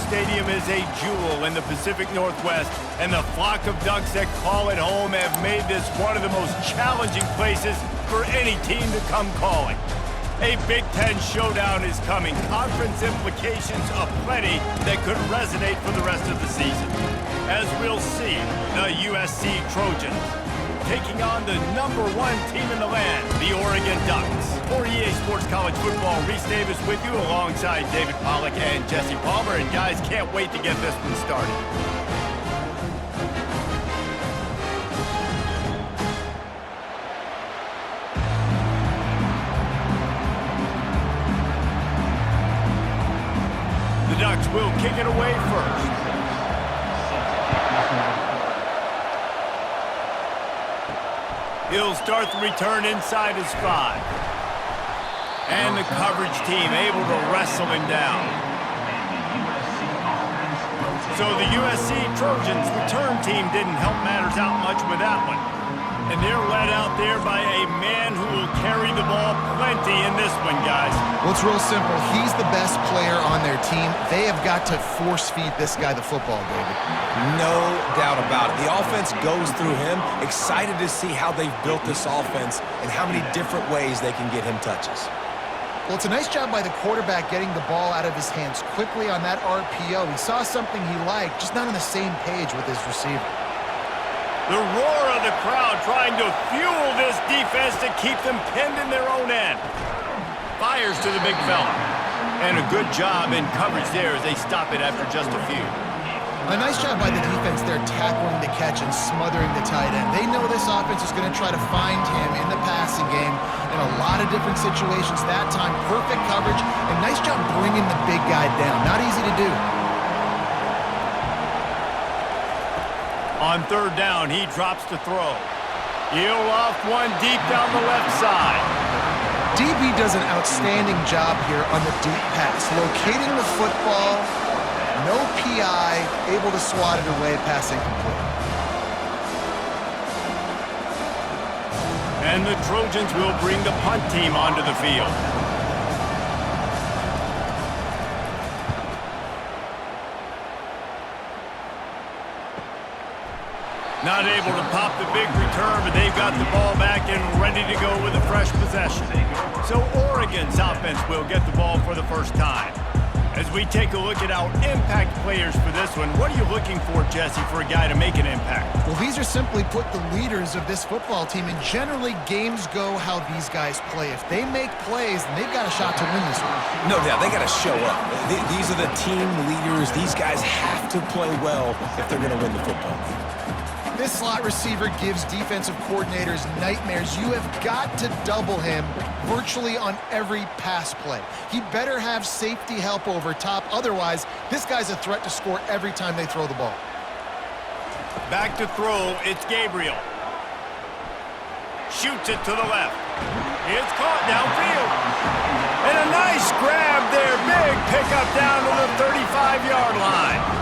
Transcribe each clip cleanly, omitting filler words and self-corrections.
Stadium is a jewel in the Pacific Northwest, and the flock of Ducks that call it home have made this one of the most challenging places for any team to come calling. A Big Ten showdown is coming. Conference implications aplenty that could resonate for the rest of the season. As we'll see, the USC Trojans taking on the #1 team in the land, the Oregon Ducks. For EA Sports College Football, Reese Davis with you alongside David Pollack and Jesse Palmer. And guys, can't wait to get this one started. The Ducks will kick it away first. He'll start the return inside his 5. And the coverage team able to wrestle him down. So the USC Trojans return team didn't help matters out much with that one. And they're led out there by a man who will carry the ball plenty in this one, guys. Well, it's real simple. He's the best player on their team. They have got to force-feed this guy the football, David. No doubt about it. The offense goes through him. Excited to see how they've built this offense and how many different ways they can get him touches. Well, it's a nice job by the quarterback getting the ball out of his hands quickly on that RPO. He saw something he liked, just not on the same page with his receiver. The roar of the crowd trying to fuel this defense to keep them pinned in their own end. Fires to the big fella. And a good job in coverage there as they stop it after just a few. A nice job by the defense there tackling the catch and smothering the tight end. They know this offense is going to try to find him in the passing game in a lot of different situations. That time, perfect coverage, and nice job bringing the big guy down. Not easy to do. On third down, he drops to throw. He'll off one deep down the left side. DB does an outstanding job here on the deep pass, locating the football, no PI, able to swat it away, pass incomplete. And the Trojans will bring the punt team onto the field. Not able to pop the big return, but they've got the ball back and ready to go with a fresh possession. So Oregon's offense will get the ball for the first time. As we take a look at our impact players for this one, what are you looking for, Jesse, for a guy to make an impact? Well, these are simply put the leaders of this football team, and generally games go how these guys play. If they make plays, then they've got a shot to win this one. No doubt, they got to show up. These are the team leaders. These guys have to play well if they're going to win the football game. This slot receiver gives defensive coordinators nightmares. You have got to double him virtually on every pass play. He better have safety help over top. Otherwise, this guy's a threat to score every time they throw the ball. Back to throw, it's Gabriel. Shoots it to the left. It's caught downfield. And a nice grab there. Big pickup down to the 35-yard line.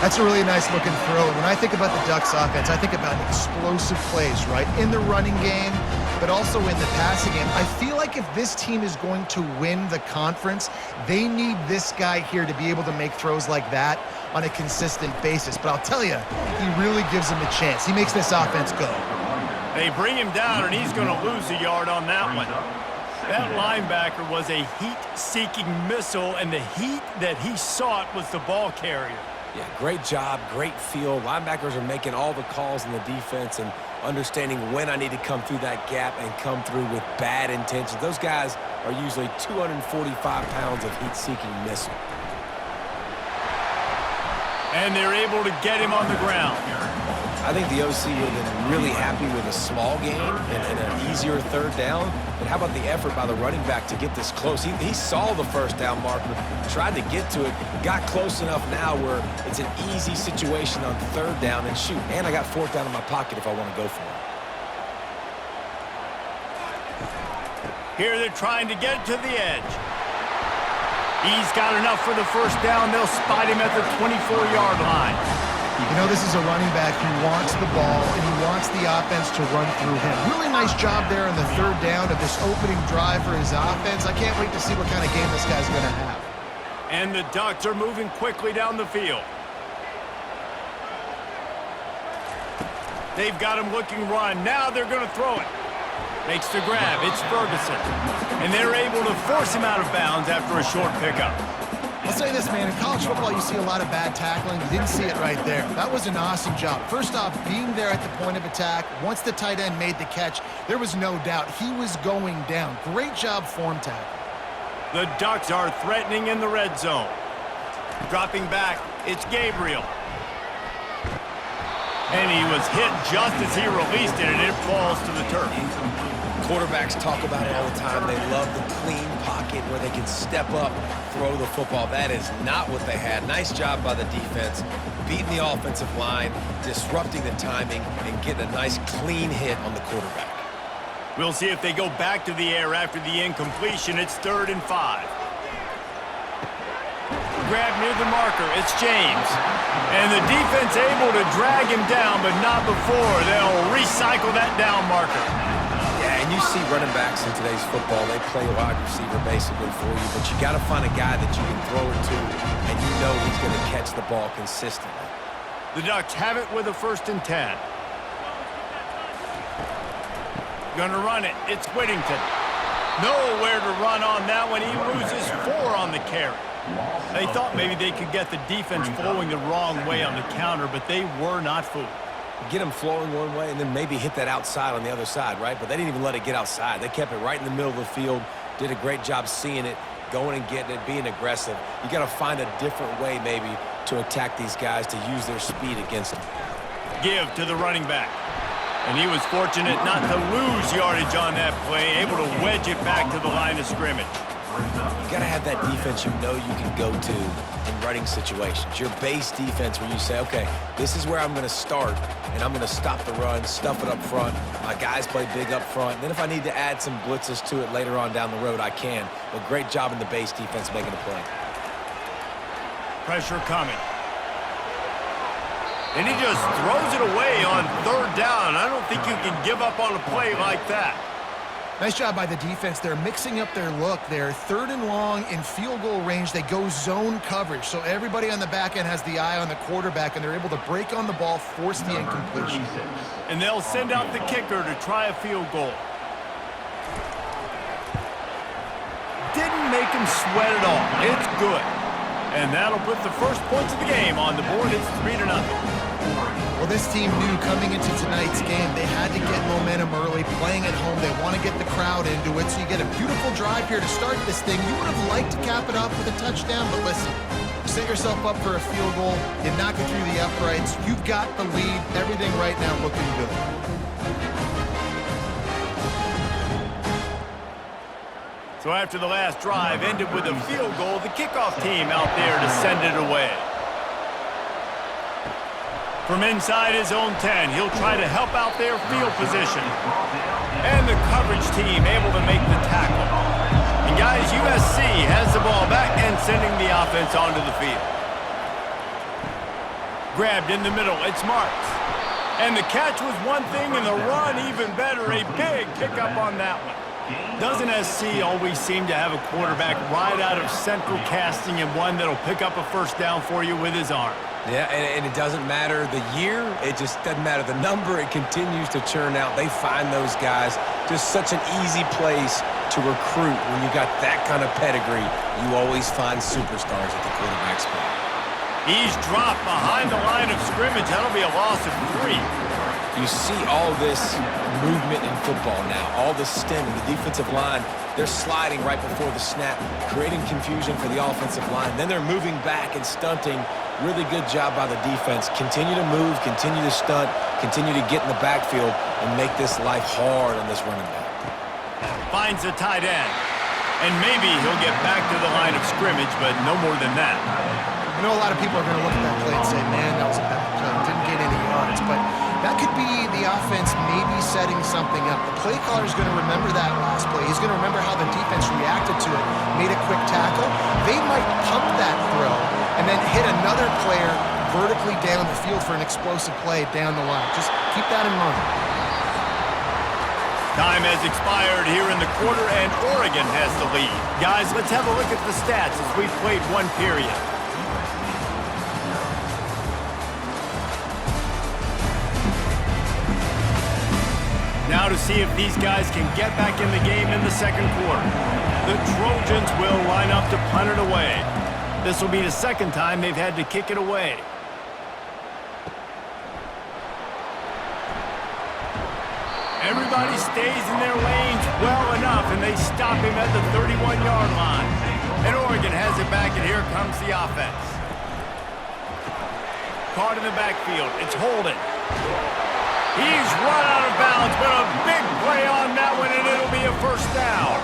That's a really nice looking throw. When I think about the Ducks offense, I think about explosive plays, right? In the running game, but also in the passing game. I feel like if this team is going to win the conference, they need this guy here to be able to make throws like that on a consistent basis. But I'll tell you, he really gives them a chance. He makes this offense go. They bring him down, and he's going to lose a yard on that one. That linebacker was a heat-seeking missile, and the heat that he sought was the ball carrier. Yeah, great job, great feel. Linebackers are making all the calls in the defense and understanding when I need to come through that gap and come through with bad intentions. Those guys are usually 245 pounds of heat-seeking missile. And they're able to get him on the ground. I think the OC would have been really happy with a small game and an easier third down. But how about the effort by the running back to get this close? He saw the first down marker, tried to get to it, got close enough now where it's an easy situation on third down and shoot. And I got fourth down in my pocket if I want to go for it. Here they're trying to get to the edge. He's got enough for the first down. They'll spot him at the 24-yard line. You know, this is a running back who wants the ball, and he wants the offense to run through him. Really nice job there on the third down of this opening drive for his offense. I can't wait to see what kind of game this guy's going to have. And the Ducks are moving quickly down the field. They've got him looking run. Now they're going to throw it. Makes the grab. It's Ferguson. And they're able to force him out of bounds after a short pickup. I'll say this, man. In college football, you see a lot of bad tackling. You didn't see it right there. That was an awesome job. First off, being there at the point of attack. Once the tight end made the catch, there was no doubt he was going down. Great job form tackle. The Ducks are threatening in the red zone. Dropping back, it's Gabriel. And he was hit just as he released it, and it falls to the turf. Quarterbacks talk about it all the time. They love the clean pocket where they can step up, throw the football. That is not what they had. Nice job by the defense, beating the offensive line, disrupting the timing, and getting a nice clean hit on the quarterback. We'll see if they go back to the air after the incompletion. It's 3rd and 5. Grab near the marker. It's James. And the defense able to drag him down, but not before. They'll recycle that down marker. Yeah, and you see running backs in today's football, they play wide receiver basically for you, but you got to find a guy that you can throw it to, and you know he's going to catch the ball consistently. The Ducks have it with a 1st and 10. Gonna run it. It's Whittington. Nowhere to run on that one. He loses 4 on the carry. They thought maybe they could get the defense flowing the wrong way on the counter, but they were not fooled. Get them flowing one way and then maybe hit that outside on the other side, right? But they didn't even let it get outside. They kept it right in the middle of the field, did a great job seeing it, going and getting it, being aggressive. You got to find a different way maybe to attack these guys to use their speed against them. Give to the running back. And he was fortunate not to lose yardage on that play, able to wedge it back to the line of scrimmage. You got to have that defense you know you can go to in running situations. Your base defense where you say, okay, this is where I'm going to start, and I'm going to stop the run, stuff it up front. My guys play big up front. Then if I need to add some blitzes to it later on down the road, I can. But great job in the base defense making a play. Pressure coming. And he just throws it away on 3rd down. I don't think you can give up on a play like that. Nice job by the defense. They're mixing up their look. They're 3rd and long in field goal range. They go zone coverage. So everybody on the back end has the eye on the quarterback, and they're able to break on the ball, force the incompletion. And they'll send out the kicker to try a field goal. Didn't make him sweat at all. It's good. And that'll put the first points of the game on the board. It's 3-0. Well, this team knew coming into tonight's game they had to get momentum early, playing at home. They want to get the crowd into it, so you get a beautiful drive here to start this thing. You would have liked to cap it off with a touchdown, but listen, set yourself up for a field goal. You knock it through the uprights. You've got the lead. Everything right now looking good. So after the last drive ended with a field goal, the kickoff team out there to send it away. From inside his own 10, he'll try to help out their field position. And the coverage team able to make the tackle. And guys, USC has the ball back and sending the offense onto the field. Grabbed in the middle, it's Marks. And the catch was one thing, and the run even better. A big pickup on that one. Doesn't SC always seem to have a quarterback right out of central casting and one that'll pick up a 1st down for you with his arm? Yeah, and it doesn't matter the year. It just doesn't matter the number. It continues to churn out. They find those guys. Just such an easy place to recruit. When you got that kind of pedigree, you always find superstars at the quarterback spot. He's dropped behind the line of scrimmage. That'll be a loss of 3. You see all this movement in football now, all the stem in the defensive line. They're sliding right before the snap, creating confusion for the offensive line. Then they're moving back and stunting. Really good job by the defense. Continue to move, continue to stunt, continue to get in the backfield and make this life hard on this running back. Finds the tight end. And maybe he'll get back to the line of scrimmage, but no more than that. I know a lot of people are going to look at that play and say, man, that was a bad play. Didn't get any yards. But that could be the offense maybe setting something up. The play caller is going to remember that last play. He's going to remember how the defense reacted to it, made a quick tackle. They might pump that throw and then hit another player vertically down the field for an explosive play down the line. Just keep that in mind. Time has expired here in the quarter, and Oregon has the lead. Guys, let's have a look at the stats as we've played one period. Now to see if these guys can get back in the game in the second quarter. The Trojans will line up to punt it away. This will be the second time they've had to kick it away. Everybody stays in their lanes well enough, and they stop him at the 31-yard line. And Oregon has it back, and here comes the offense. Caught in the backfield. It's Holden. He's run out of bounds, but a big play on that one, and it'll be a first down.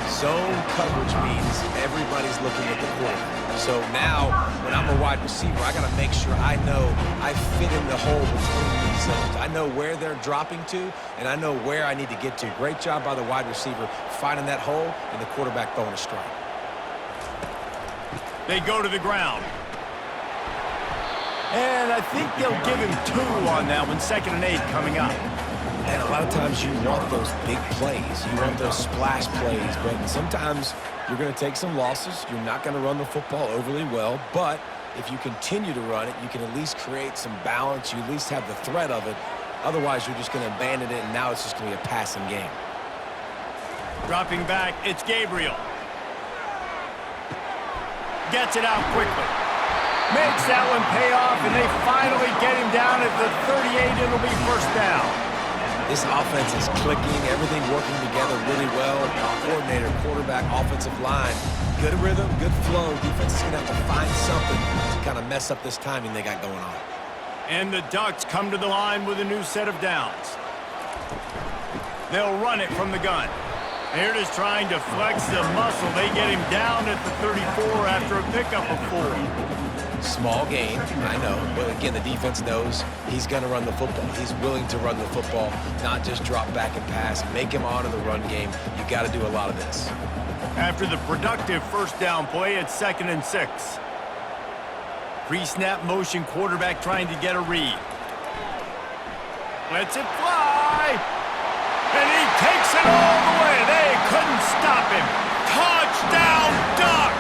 Zone coverage means everybody's looking at the quarterback. So now, when I'm a wide receiver, I got to make sure I know I fit in the hole between these zones. I know where they're dropping to, and I know where I need to get to. Great job by the wide receiver finding that hole, and the quarterback throwing a strike. They go to the ground. And I think they'll give him 2 on that one, 2nd and 8 coming up. And a lot of times you want those big plays. You want those splash plays, but sometimes you're going to take some losses. You're not going to run the football overly well, but if you continue to run it, you can at least create some balance. You at least have the threat of it. Otherwise, you're just going to abandon it, and now it's just going to be a passing game. Dropping back, it's Gabriel. Gets it out quickly. Makes that one pay off, and they finally get him down at the 38. It'll be first down. This offense is clicking, everything working together really well. Coordinator, quarterback, offensive line. Good rhythm, good flow. Defense is going to have to find something to kind of mess up this timing they got going on. And the Ducks come to the line with a new set of downs. They'll run it from the gun. They're just trying to flex the muscle. They get him down at the 34 after a pickup of 4. Small gain, I know, but again, the defense knows he's going to run the football. He's willing to run the football, not just drop back and pass, make him honor the run game. You got to do a lot of this. After the productive first down play, it's 2nd and 6. Pre-snap motion, quarterback trying to get a read. Lets it fly, and he takes it all the way. They couldn't stop him. Touchdown, Ducks!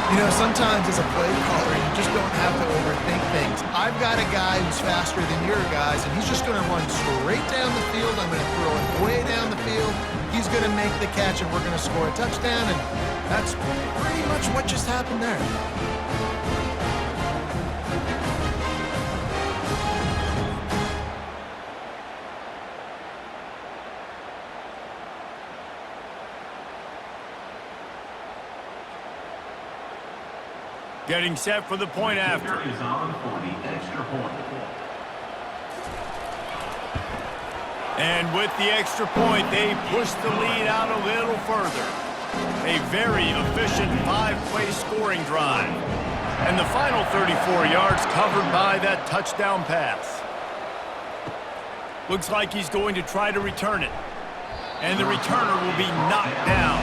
You know, sometimes as a play caller, you just don't have to overthink things. I've got a guy who's faster than your guys, and he's just going to run straight down the field. I'm going to throw it way down the field. He's going to make the catch, and we're going to score a touchdown, and that's pretty much what just happened there. Getting set for the point after. Is on for the extra point. And with the extra point, they push the lead out a little further. A very efficient 5-play scoring drive. And the final 34 yards covered by that touchdown pass. Looks like he's going to try to return it. And the returner will be knocked down.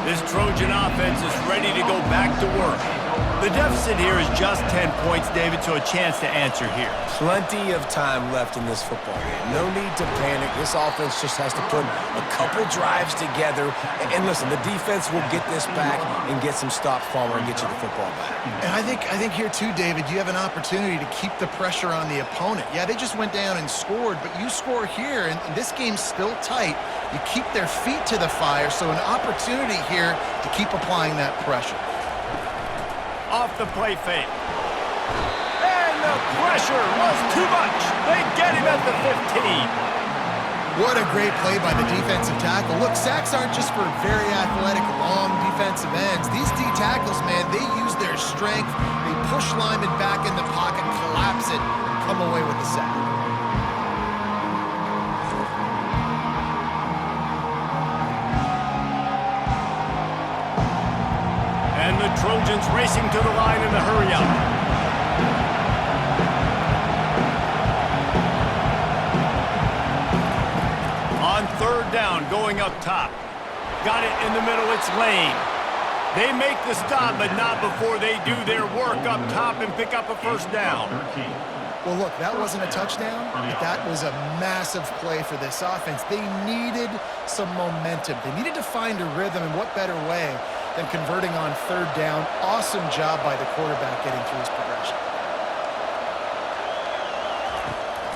This Trojan offense is ready to go back to work. The deficit here is just 10 points, David, so a chance to answer here. Plenty of time left in this football game. No need to panic. This offense just has to put a couple drives together. And listen, the defense will get this back and get some stops from her and get you the football back. And I think here too, David, you have an opportunity to keep the pressure on the opponent. Yeah, they just went down and scored, but you score here, and this game's still tight. You keep their feet to the fire, so an opportunity here to keep applying that pressure. Off the play fake. And the pressure was too much. They get him at the 15. What a great play by the defensive tackle. Look, sacks aren't just for very athletic, long defensive ends. These D tackles, man, they use their strength. They push linemen back in the pocket, collapse it, and come away with the sack. And the Trojans racing to the line in the hurry-up. On 3rd down, going up top. Got it in the middle, it's Lane. They make the stop, but not before they do their work up top and pick up a first down. Well, look, that wasn't a touchdown, but that was a massive play for this offense. They needed some momentum. They needed to find a rhythm, and what better way than converting on third down. Awesome job by the quarterback getting through his progression.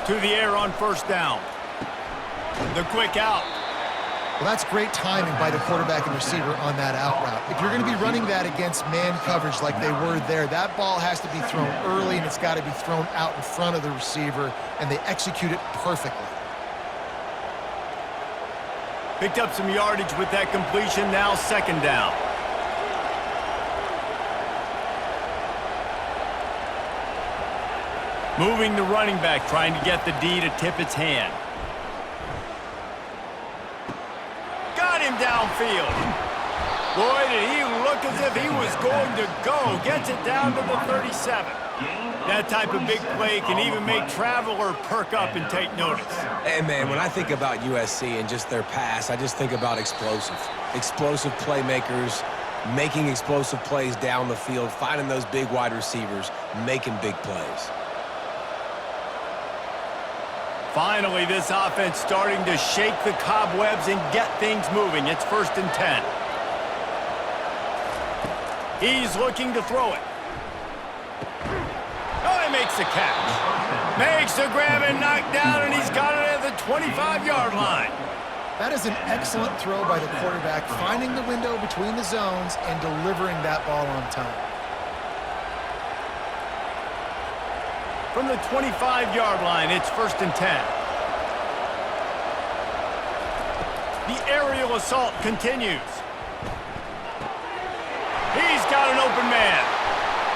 To the air on first down. The quick out. Well, that's great timing by the quarterback and receiver on that out route. If you're going to be running that against man coverage like they were there, that ball has to be thrown early, and it's got to be thrown out in front of the receiver, and they execute it perfectly. Picked up some yardage with that completion, now second down. Moving the running back, trying to get the D to tip its hand. Got him downfield. Boy, did he look as if he was going to go. Gets it down to the 37. That type of big play can even make Traveler perk up and take notice. Hey, man, when I think about USC and just their pass, I just think about explosive. Explosive playmakers, making explosive plays down the field, finding those big wide receivers, making big plays. Finally, this offense starting to shake the cobwebs and get things moving. It's 1st and 10. He's looking to throw it. Oh, he makes the catch. Makes the grab and knock down, and he's got it at the 25-yard line. That is an excellent throw by the quarterback, finding the window between the zones and delivering that ball on time. From the 25-yard line, it's 1st and 10. The aerial assault continues. He's got an open man.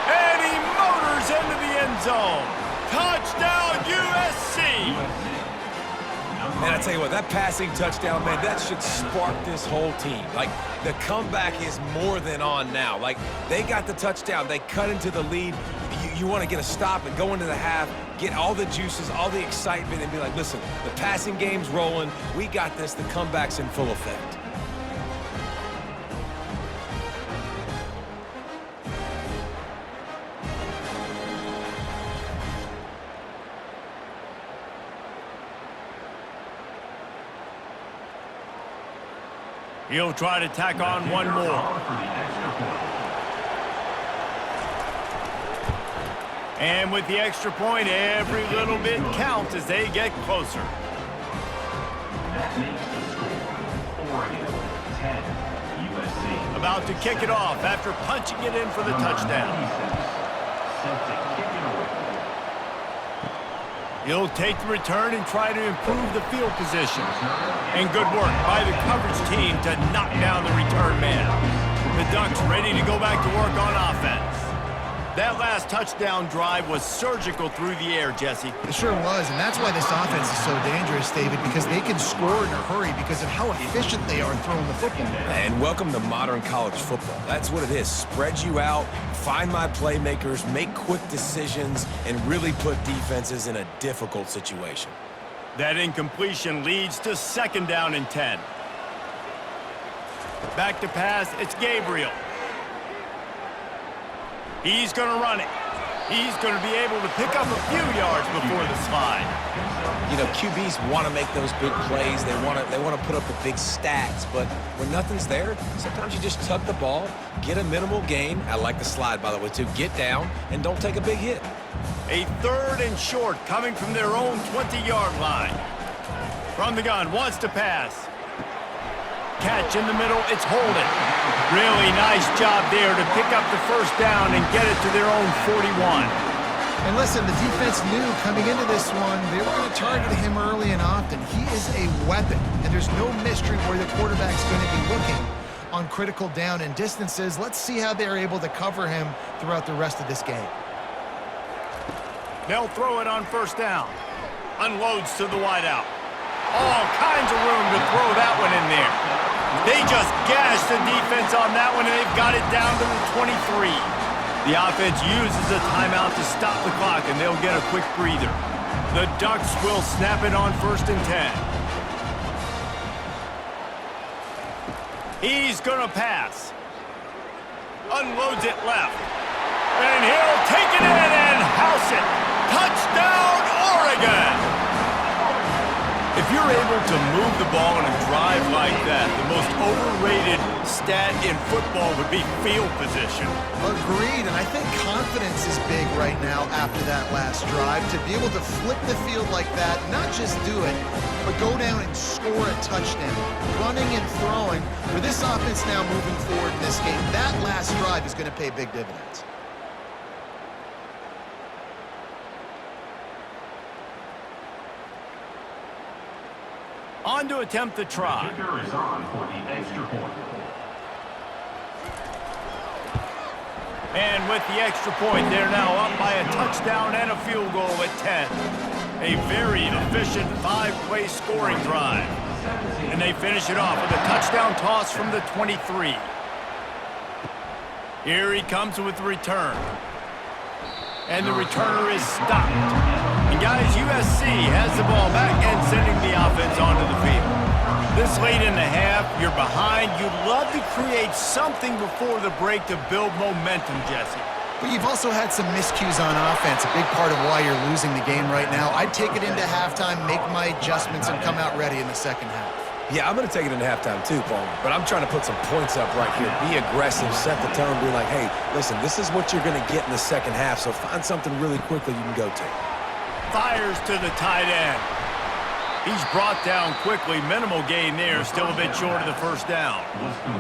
And he motors into the end zone. Touchdown, USC! Man, I tell you what, that passing touchdown, man, that should spark this whole team. Like, the comeback is more than on now. Like, they got the touchdown. They cut into the lead. You want to get a stop and go into the half, get all the juices, all the excitement, and be like, listen, the passing game's rolling. We got this. The comeback's in full effect. He'll try to tack on one more. And with the extra point, every little bit counts as they get closer. That makes the score Oregon 10, USC. About to kick it off after punching it in for the touchdown. Set to kick it away. He'll take the return and try to improve the field position. And good work by the coverage team to knock down the return man. The Ducks ready to go back to work on offense. That last touchdown drive was surgical through the air, Jesse. It sure was, and that's why this offense is so dangerous, David, because they can score in a hurry because of how efficient they are throwing the football. And welcome to modern college football. That's what it is. Spread you out, find my playmakers, make quick decisions, and really put defenses in a difficult situation. That incompletion leads to 2nd down and 10. Back to pass, it's Gabriel. He's going to run it. He's going to be able to pick up a few yards before the slide. You know, QBs want to make those big plays. They want to put up the big stats. But when nothing's there, sometimes you just tuck the ball, get a minimal gain. I like the slide, by the way, too. Get down and don't take a big hit. A 3rd and short coming from their own 20-yard line. From the gun, wants to pass. Catch in the middle, it's Holden. Really nice job there to pick up the 1st down and get it to their own 41. And listen, the defense knew coming into this one, they were going to target him early and often. He is a weapon, and there's no mystery where the quarterback's going to be looking on critical down and distances. Let's see how they're able to cover him throughout the rest of this game. They'll throw it on 1st down. Unloads to the wideout. All kinds of room to throw that one in there. They just gashed the defense on that one, and they've got it down to the 23. The offense uses a timeout to stop the clock, and they'll get a quick breather. The Ducks will snap it on 1st and 10. He's going to pass. Unloads it left. And he'll take it in and house it. Touchdown! If you're able to move the ball in a drive like that, the most overrated stat in football would be field position. Agreed, and I think confidence is big right now after that last drive. To be able to flip the field like that, not just do it, but go down and score a touchdown. Running and throwing, for this offense now moving forward in this game, that last drive is going to pay big dividends. On to attempt the try. Kicker is on for the extra point. And with the extra point, they're now up by a touchdown and a field goal at 10. A very efficient 5-play scoring drive. And they finish it off with a touchdown toss from the 23. Here he comes with the return. And the returner is stopped. And guys, USC has the ball back and sending the offense onto the field. This late in the half, you're behind. You'd love to create something before the break to build momentum, Jesse. But you've also had some miscues on offense, a big part of why you're losing the game right now. I'd take it into halftime, make my adjustments, and come out ready in the second half. Yeah, I'm going to take it into halftime too, Paul. But I'm trying to put some points up right here. Be aggressive, set the tone, be like, hey, listen, this is what you're going to get in the second half, so find something really quickly you can go to. Fires to the tight end. He's brought down quickly. Minimal gain there, still a bit short of the first down.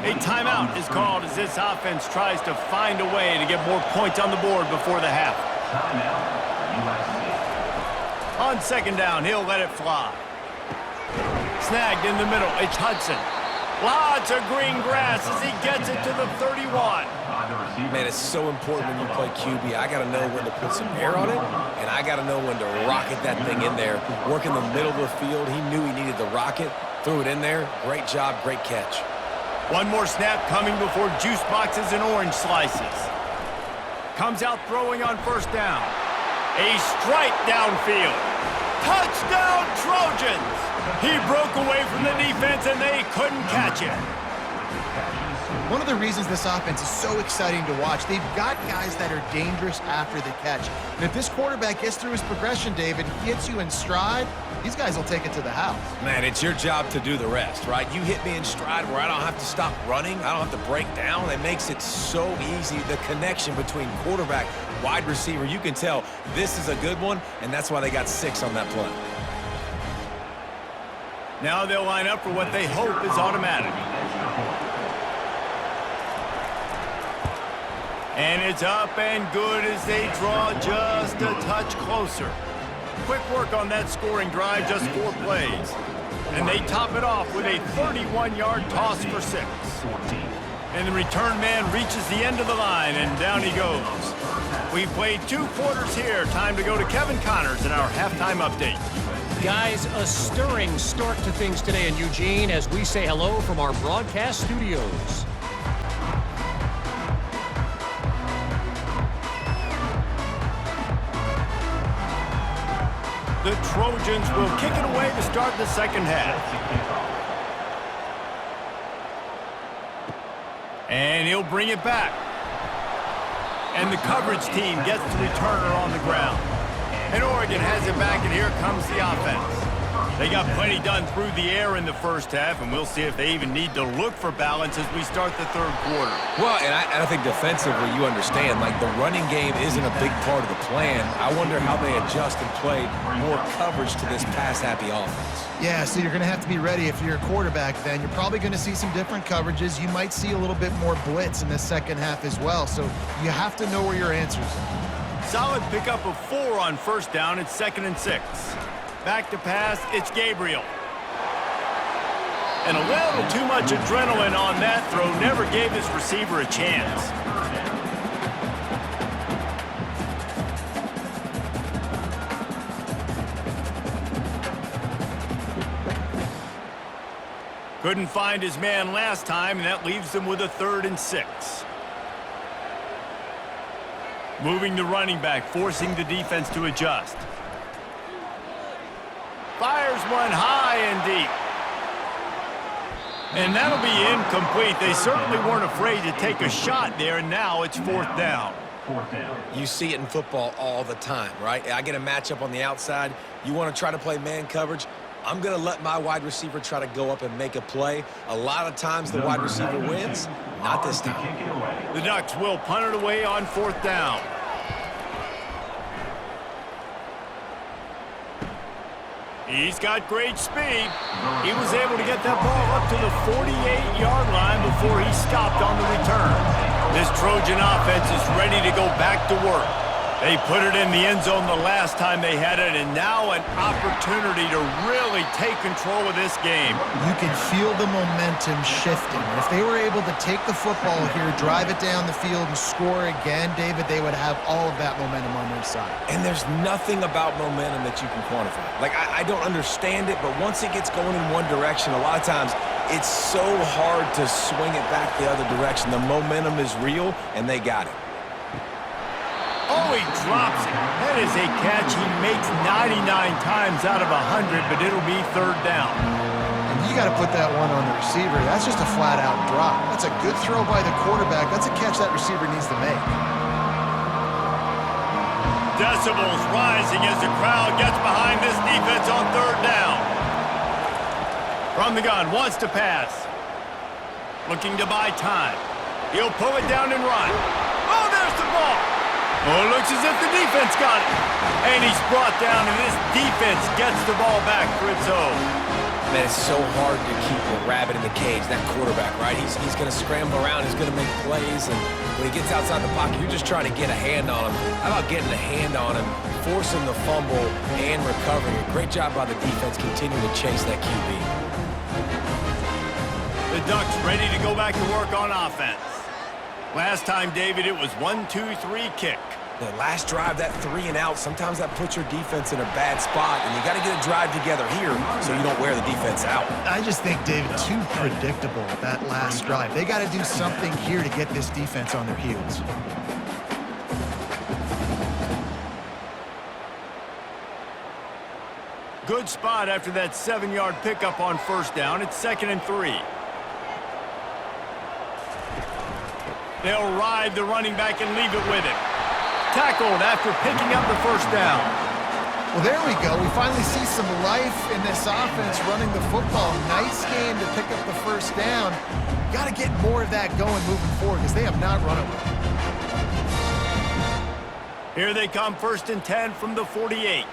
A timeout is called as this offense tries to find a way to get more points on the board before the half. Timeout, USC. On second down, he'll let it fly. Snagged in the middle, it's Hudson. Lots of green grass as he gets it to the 31. Man, it's so important when you play QB. I got to know when to put some air on it, and I got to know when to rocket that thing in there. Work in the middle of the field. He knew he needed the rocket, threw it in there. Great job, great catch. One more snap coming before juice boxes and orange slices. Comes out throwing on first down. A strike downfield. Touchdown, Trojans! He broke away from the defense, and they couldn't catch him. One of the reasons this offense is so exciting to watch, they've got guys that are dangerous after the catch. And if this quarterback gets through his progression, David, gets you in stride, these guys will take it to the house. Man, it's your job to do the rest, right? You hit me in stride where I don't have to stop running. I don't have to break down. It makes it so easy. The connection between quarterback, wide receiver, you can tell this is a good one, and that's why they got 6 on that play. Now they'll line up for what they hope is automatic. And it's up and good as they draw just a touch closer. Quick work on that scoring drive, just 4 plays. And they top it off with a 31-yard toss for 6. And the return man reaches the end of the line, and down he goes. We've played 2 quarters here. Time to go to Kevin Connors in our halftime update. Guys, a stirring start to things today in Eugene as we say hello from our broadcast studios. The Trojans will kick it away to start the second half. And he'll bring it back. And the coverage team gets the returner on the ground. And Oregon has it back, and here comes the offense. They got plenty done through the air in the first half, and we'll see if they even need to look for balance as we start the third quarter. Well, and I think defensively, you understand, like the running game isn't a big part of the plan. I wonder how they adjust and play more coverage to this pass-happy offense. Yeah, so you're going to have to be ready if you're a quarterback then. You're probably going to see some different coverages. You might see a little bit more blitz in the second half as well, so you have to know where your answers are. Solid pickup of 4 on first down. It's 2nd and 6. Back to pass, it's Gabriel. And a little too much adrenaline on that throw. Never gave his receiver a chance. Couldn't find his man last time, and that leaves them with a 3rd and 6. Moving the running back, forcing the defense to adjust. Fires one high and deep. And that'll be incomplete. They certainly weren't afraid to take a shot there, and now it's 4th down. You see it in football all the time, right? I get a matchup on the outside. You want to try to play man coverage. I'm going to let my wide receiver try to go up and make a play. A lot of times the wide receiver wins, not this time. The Ducks will punt it away on 4th down. He's got great speed. He was able to get that ball up to the 48-yard line before he stopped on the return. This Trojan offense is ready to go back to work. They put it in the end zone the last time they had it, and now an opportunity to really take control of this game. You can feel the momentum shifting. If they were able to take the football here, drive it down the field, and score again, David, they would have all of that momentum on their side. And there's nothing about momentum that you can quantify. Like, I don't understand it, but once it gets going in one direction, a lot of times it's so hard to swing it back the other direction. The momentum is real, and they got it. Oh, he drops it. That is a catch he makes 99 times out of 100, but it'll be 3rd down. And you got to put that one on the receiver. That's just a flat-out drop. That's a good throw by the quarterback. That's a catch that receiver needs to make. Decibels rising as the crowd gets behind this defense on 3rd down. From the gun, wants to pass. Looking to buy time. He'll pull it down and run. Oh, there's the ball. Oh, it looks as if the defense got it. And he's brought down, and this defense gets the ball back for its own. Man, it's so hard to keep a rabbit in the cage, that quarterback, right? He's going to scramble around, he's going to make plays, and when he gets outside the pocket, you're just trying to get a hand on him. How about getting a hand on him, forcing the fumble, and recovering? A great job by the defense continuing to chase that QB. The Ducks ready to go back to work on offense. Last time, David, it was 1-2-3 kick. The last drive, that 3-and-out, sometimes that puts your defense in a bad spot, and you got to get a drive together here so you don't wear the defense out. I just think, David, too predictable, that last drive. They got to do something here to get this defense on their heels. Good spot after that 7-yard pickup on 1st down. It's 2nd and 3. They'll ride the running back and leave it with him. Tackled after picking up the 1st down. Well, there we go. We finally see some life in this offense running the football. Nice game to pick up the 1st down. Got to get more of that going moving forward because they have not run it well. Here they come, 1st and 10 from the 48.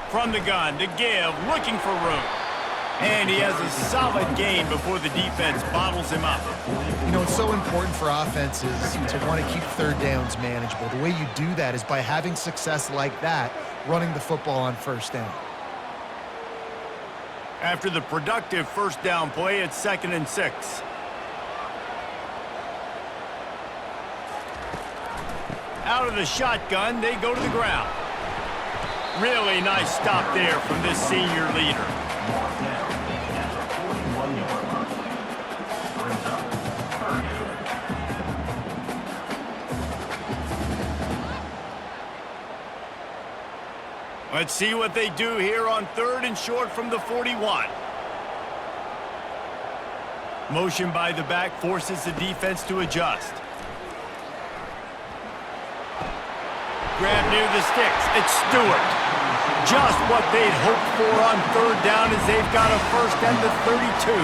From the gun to give, looking for room. And he has a solid gain before the defense bottles him up. You know, it's so important for offenses to want to keep 3rd downs manageable. The way you do that is by having success like that, running the football on 1st down. After the productive 1st down play, it's 2nd and 6. Out of the shotgun, they go to the ground. Really nice stop there from this senior leader. Let's see what they do here on 3rd and short from the 41. Motion by the back forces the defense to adjust. Grab near the sticks. It's Stewart. Just what they'd hoped for on 3rd down as they've got a 1st and the 32.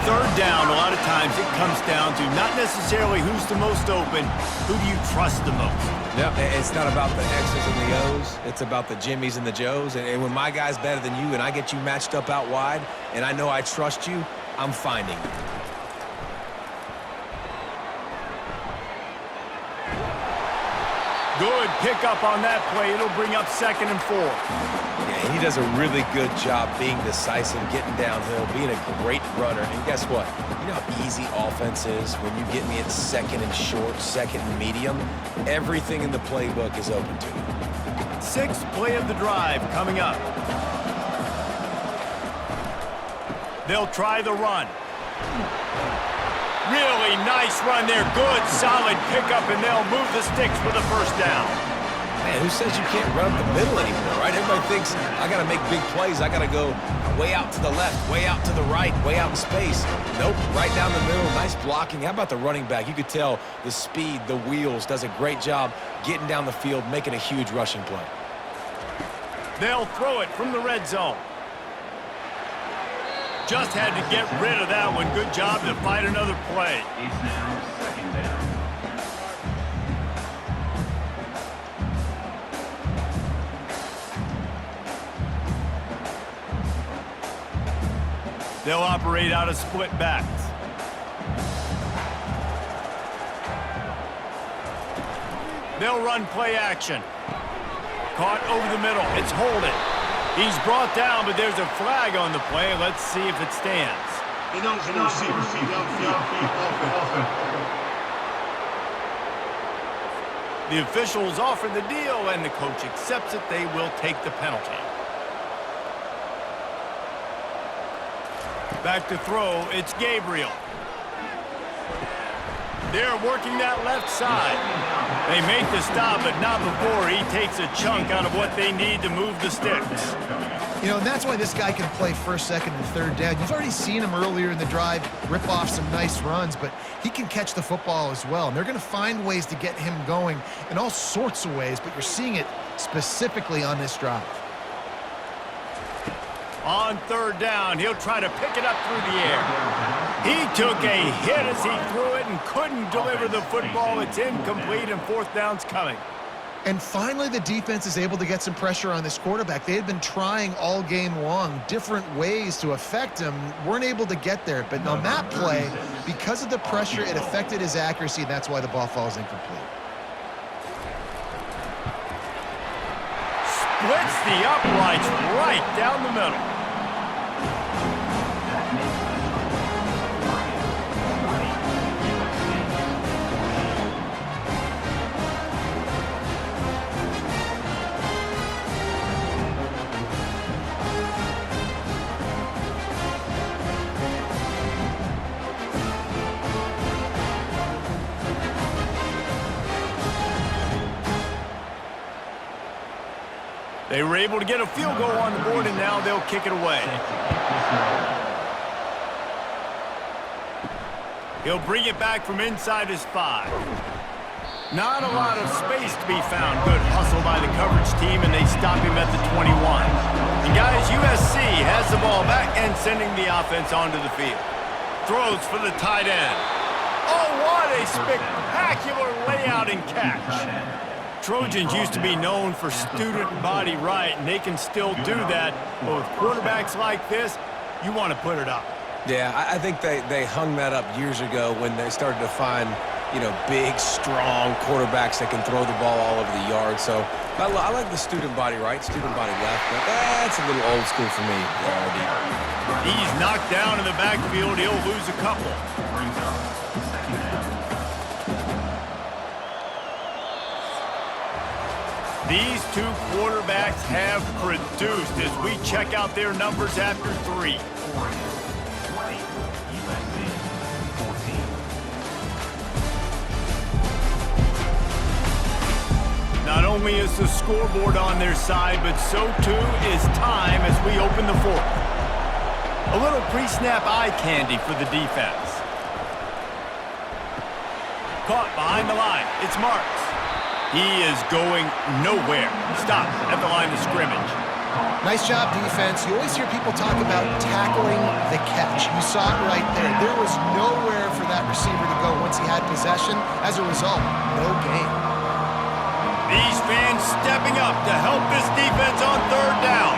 3rd down, a lot of times it comes down to not necessarily who's the most open, who do you trust the most? Yep, it's not about the X's and the O's. It's about the Jimmys and the Joes. And when my guy's better than you and I get you matched up out wide and I know I trust you, I'm finding you. Good pickup on that play. It'll bring up 2nd and 4. Yeah, he does a really good job being decisive, getting downhill, being a great runner. And guess what? You know how easy offense is when you get me at 2nd and short, 2nd and medium? Everything in the playbook is open to you. 6th play of the drive coming up. They'll try the run. Really nice run there. Good, solid pickup, and they'll move the sticks for the 1st down. Man, who says you can't run up the middle anymore, right? Everybody thinks, I got to make big plays. I got to go way out to the left, way out to the right, way out in space. Nope, right down the middle. Nice blocking. How about the running back? You could tell the speed, the wheels, does a great job getting down the field, making a huge rushing play. They'll throw it from the red zone. Just had to get rid of that one. Good job to fight another play. It's now second down. They'll operate out of split backs. They'll run play action. Caught over the middle. It's holding. He's brought down, but there's a flag on the play. Let's see if it stands. The officials offer the deal, and the coach accepts it. They will take the penalty. Back to throw. It's Gabriel. They're working that left side. They make the stop, but not before he takes a chunk out of what they need to move the sticks. You know, and that's why this guy can play first, second, and third down. You've already seen him earlier in the drive rip off some nice runs, but he can catch the football as well. And they're going to find ways to get him going in all sorts of ways, but you're seeing it specifically on this drive. On third down, he'll try to pick it up through the air. He took a hit as he threw it and couldn't deliver the football. It's incomplete, and fourth down's coming. And finally, the defense is able to get some pressure on this quarterback. They had been trying all game long different ways to affect him, weren't able to get there. But on that play, because of the pressure, it affected his accuracy, and that's why the ball falls incomplete. Splits the uprights right down the middle. They were able to get a field goal on the board, and now they'll kick it away. He'll bring it back from inside his 5. Not a lot of space to be found. Good hustle by the coverage team, and they stop him at the 21. And guys, USC has the ball back and sending the offense onto the field. Throws for the tight end. Oh, what a spectacular layout and catch. Trojans used to be known for student body right, and they can still do that. But with quarterbacks like this, you want to put it up. Yeah, I think they hung that up years ago when they started to find, you know, big, strong quarterbacks that can throw the ball all over the yard. So I like the student body right, student body left, but that's a little old school for me. He's knocked down in the backfield. He'll lose a couple. Brings up second down. These two quarterbacks have produced as we check out their numbers after 3. 20, USC 14. Not only is the scoreboard on their side, but so too is time as we open the 4th. A little pre-snap eye candy for the defense. Caught behind the line. It's Marks. He is going nowhere. Stopped at the line of scrimmage. Nice job, defense. You always hear people talk about tackling the catch. You saw it right there. There was nowhere for that receiver to go once he had possession. As a result, no gain. These fans stepping up to help this defense on third down.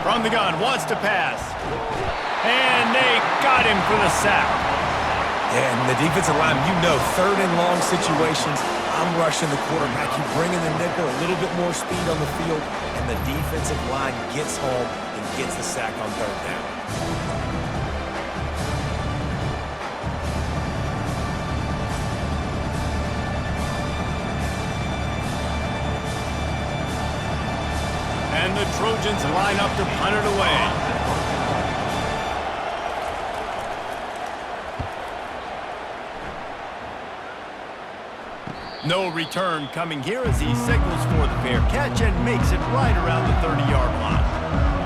From the gun, wants to pass. And they got him for the sack. And the defensive line, you know, third and long situations, I'm rushing the quarterback. You bring in the nickel, a little bit more speed on the field, and the defensive line gets home and gets the sack on third down. And the Trojans line up to punt it away. No return coming here as he signals for the fair catch and makes it right around the 30-yard line.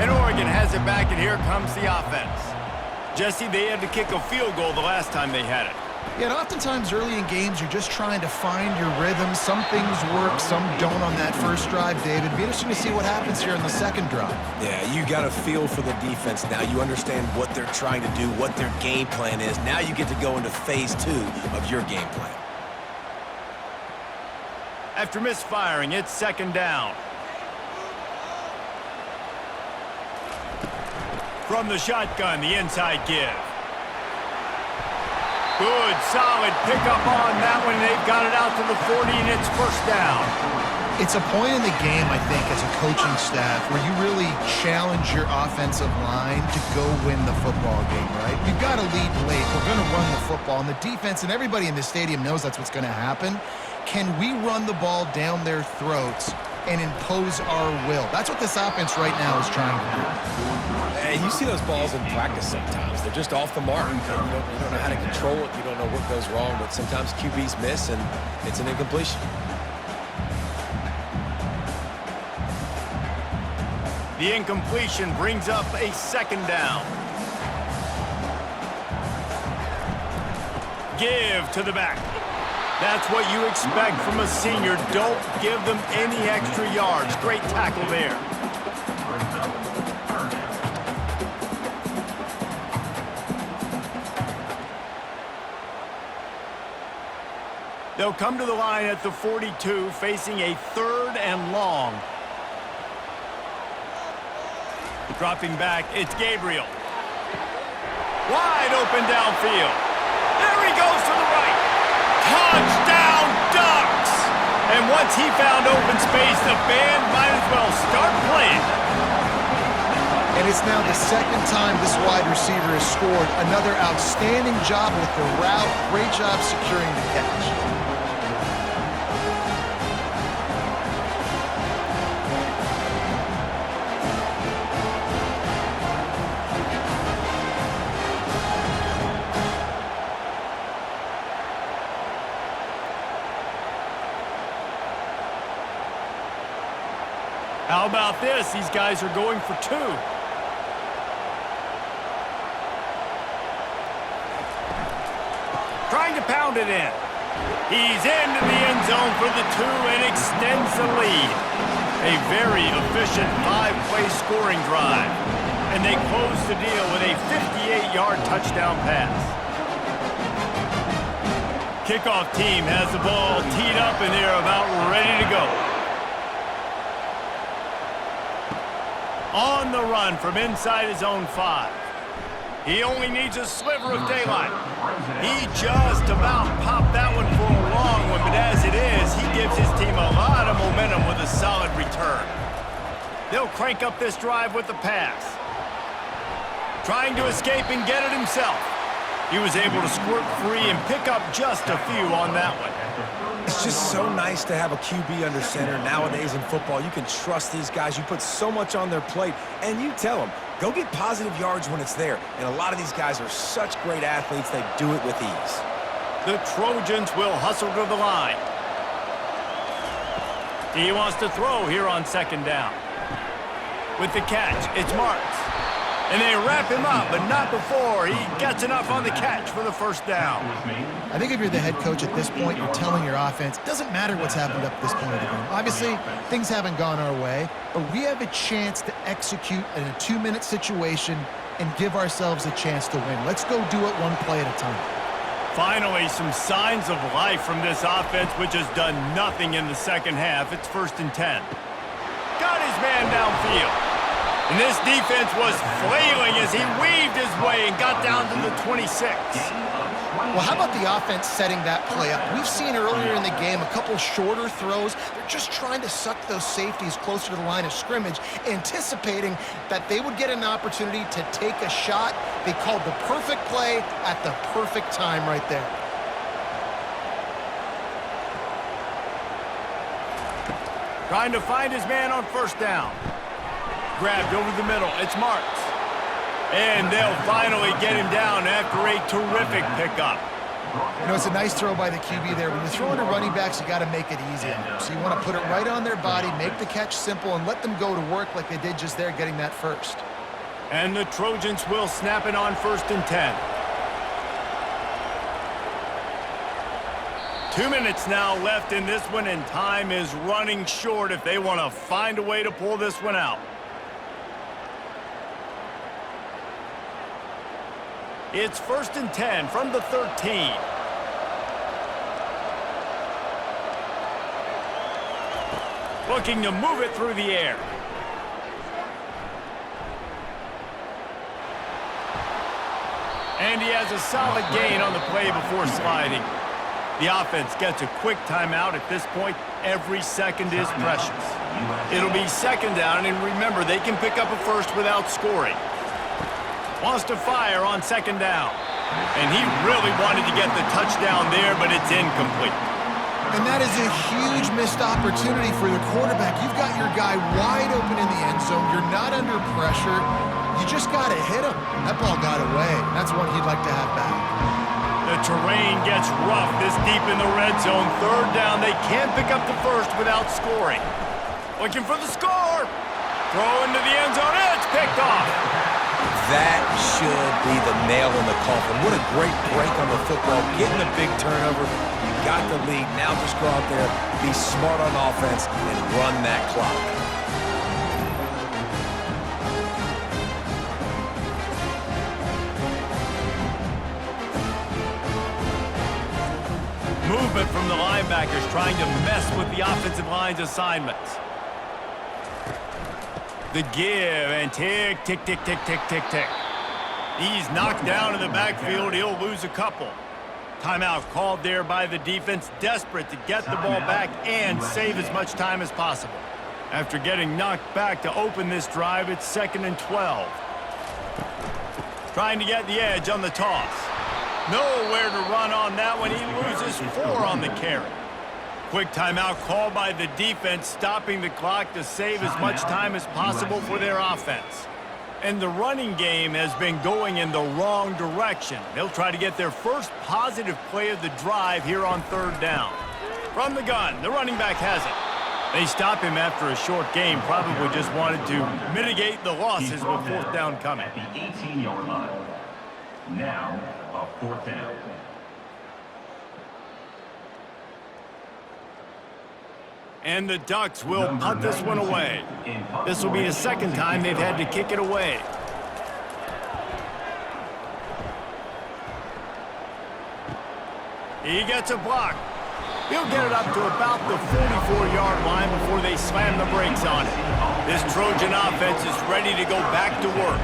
And Oregon has it back, and here comes the offense. Jesse, they had to kick a field goal the last time they had it. Yeah, and oftentimes early in games, you're just trying to find your rhythm. Some things work, some don't on that first drive, David. It'd be interesting to see what happens here in the second drive. Yeah, you got a feel for the defense now. You understand what they're trying to do, what their game plan is. Now you get to go into phase 2 of your game plan. After misfiring, it's second down. From the shotgun, the inside give. Good, solid pickup on that one. They've got it out to the 40, and it's first down. It's a point in the game, I think, as a coaching staff, where you really challenge your offensive line to go win the football game, right? You've got to lead late. We're going to run the football, and the defense and everybody in the stadium knows that's what's going to happen. Can we run the ball down their throats and impose our will? That's what this offense right now is trying to do. And you see those balls in practice sometimes. They're just off the mark. You don't know how to control it. You don't know what goes wrong, but sometimes QBs miss, and it's an incompletion. The incompletion brings up a second down. Give to the back. That's what you expect from a senior. Don't give them any extra yards. Great tackle there. They'll come to the line at the 42, facing a third and long. Dropping back, it's Gabriel. Wide open downfield. There he goes to the right. Touchdown, Ducks! And once he found open space, the band might as well start playing. And it's now the second time this wide receiver has scored. Another outstanding job with the route. Great job securing the catch. How about this? These guys are going for 2. Trying to pound it in. He's into the end zone for the 2 and extends the lead. A very efficient 5-play scoring drive. And they close the deal with a 58-yard touchdown pass. Kickoff team has the ball teed up and they're about ready to go. On the run from inside his own 5. He only needs a sliver of daylight. He just about popped that one for a long one, but as it is, he gives his team a lot of momentum with a solid return. They'll crank up this drive with the pass. Trying to escape and get it himself. He was able to squirt free and pick up just a few on that one. It's just so nice to have a QB under center. Nowadays in football, you can trust these guys. You put so much on their plate, and you tell them, go get positive yards when it's there. And a lot of these guys are such great athletes, they do it with ease. The Trojans will hustle to the line. He wants to throw here on second down. With the catch, it's Marks. And they wrap him up, but not before he gets enough on the catch for the first down. I think if you're the head coach at this point, you're telling your offense, it doesn't matter what's happened up to this point of the game. Obviously, things haven't gone our way, but we have a chance to execute in a 2-minute situation and give ourselves a chance to win. Let's go do it one play at a time. Finally, some signs of life from this offense, which has done nothing in the second half. It's 1st and 10. Got his man downfield. And this defense was flailing as he weaved his way and got down to the 26. Well, how about the offense setting that play up? We've seen earlier in the game a couple shorter throws. They're just trying to suck those safeties closer to the line of scrimmage, anticipating that they would get an opportunity to take a shot. They called the perfect play at the perfect time right there. Trying to find his man on first down. Grabbed over the middle. It's Marks. And they'll finally get him down after a terrific pickup. You know, it's a nice throw by the QB there. When you're throwing to running backs, you got to make it easy on them. So you want to put it right on their body, make the catch simple, and let them go to work like they did just there, getting that first. And the Trojans will snap it on 1st and 10. 2 minutes now left in this one, and time is running short if they want to find a way to pull this one out. It's 1st and 10 from the 13. Looking to move it through the air. And he has a solid gain on the play before sliding. The offense gets a quick timeout. At this point, every second is precious. It'll be 2nd down, and remember, they can pick up a first without scoring. Wants to fire on 2nd down. And he really wanted to get the touchdown there, but it's incomplete. And that is a huge missed opportunity for the quarterback. You've got your guy wide open in the end zone. You're not under pressure. You just got to hit him. That ball got away. That's one he'd like to have back. The terrain gets rough this deep in the red zone. 3rd down. They can't pick up the first without scoring. Looking for the score. Throw into the end zone. It's picked off. That should be the nail in the coffin. What a great break on the football. Getting a big turnover. You got the lead. Now just go out there, be smart on offense, and run that clock. Movement from the linebackers trying to mess with the offensive line's assignments. The give, and tick, tick, tick, tick, tick, tick, tick. He's knocked down in the backfield. He'll lose a couple. Timeout called there by the defense, desperate to get the ball back and save as much time as possible. After getting knocked back to open this drive, it's 2nd and 12. Trying to get the edge on the toss. Nowhere to run on that one. He loses 4 on the carry. Quick timeout called by the defense, stopping the clock to save as much time as possible for their offense. And the running game has been going in the wrong direction. They'll try to get their first positive play of the drive here on 3rd down. From the gun, the running back has it. They stop him after a short game, probably just wanted to mitigate the losses with 4th down coming. At the 18-yard line. Now, a 4th down. And the Ducks will punt this one away. This will be the 2nd time they've had to kick it away. He gets a block. He'll get it up to about the 44-yard line before they slam the brakes on it. This Trojan offense is ready to go back to work.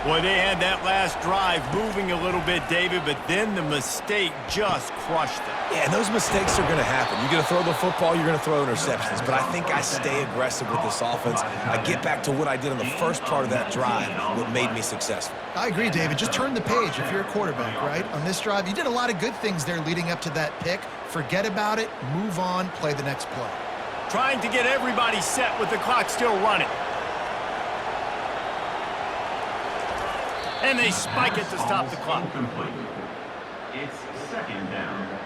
Boy, they had that last drive moving a little bit, David, but then the mistake just crushed them. Yeah, and those mistakes are going to happen. You're going to throw the football, you're going to throw interceptions. But I think I stay aggressive with this offense. I get back to what I did on the first part of that drive, what made me successful. I agree, David. Just turn the page if you're a quarterback, right? On this drive, you did a lot of good things there leading up to that pick. Forget about it, move on, play the next play. Trying to get everybody set with the clock still running. And they spike it to stop the clock. It's 2nd down.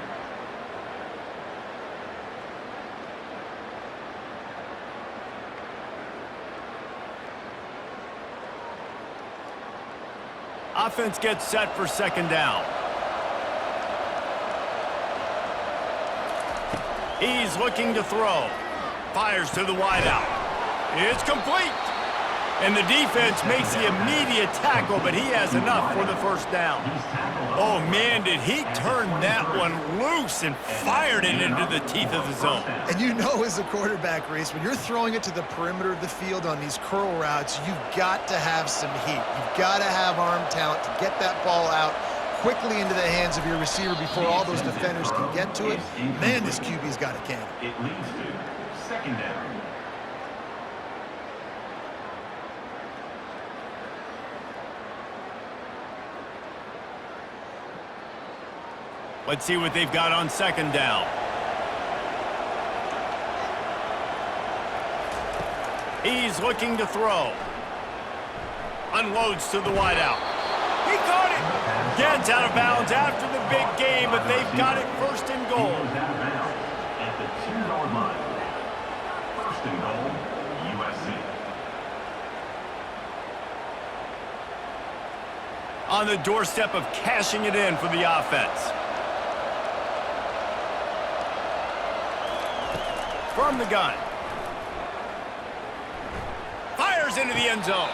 Offense gets set for 2nd down. He's looking to throw. Fires to the wideout. It's complete. And the defense makes the immediate tackle, but he has enough for the 1st down. Oh, man, did he turn that one loose and fired it into the teeth of the zone. And you know as a quarterback, Reese, when you're throwing it to the perimeter of the field on these curl routes, you've got to have some heat. You've got to have arm talent to get that ball out quickly into the hands of your receiver before all those defenders can get to it. Man, this QB's got a cannon. It leads to 2nd down. Let's see what they've got on 2nd down. He's looking to throw. Unloads to the wideout. He caught it! Gets out of bounds after the big game, but they've got it first and goal. He goes out of bounds at the 2-yard line. First and goal, USC. On the doorstep of cashing it in for the offense. From the gun. Fires into the end zone.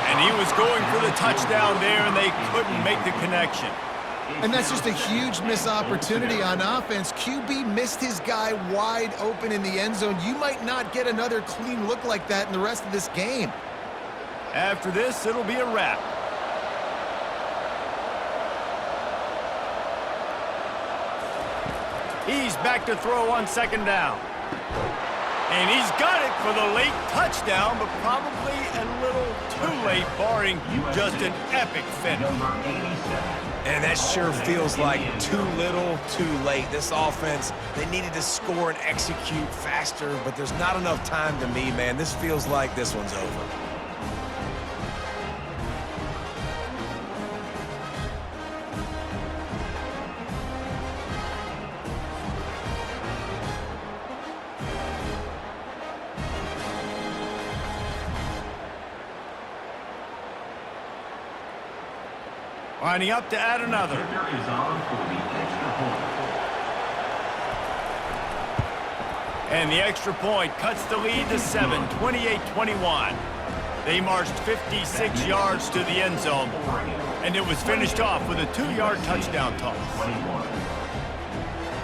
And he was going for the touchdown there, and they couldn't make the connection. And that's just a huge missed opportunity on offense. QB missed his guy wide open in the end zone. You might not get another clean look like that in the rest of this game. After this, it'll be a wrap. He's back to throw on second down. And he's got it for the late touchdown, but probably a little too late, barring just an epic finish. Number 87. And that sure feels like too little, too late. This offense, they needed to score and execute faster, but there's not enough time to me, man. This feels like this one's over. Lining up to add another. Kicker is on for the extra point. And the extra point cuts the lead to 7, 28-21. They marched 56 yards to the end zone, and it was finished off with a 2-yard touchdown toss. 21.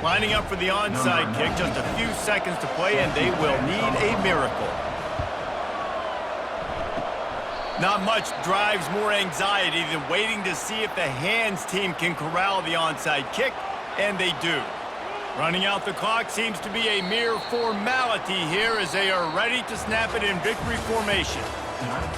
Lining up for the onside kick, just a few seconds to play, and they will need a miracle. Not much drives more anxiety than waiting to see if the hands team can corral the onside kick, and they do. Running out the clock seems to be a mere formality here as they are ready to snap it in victory formation. Tonight,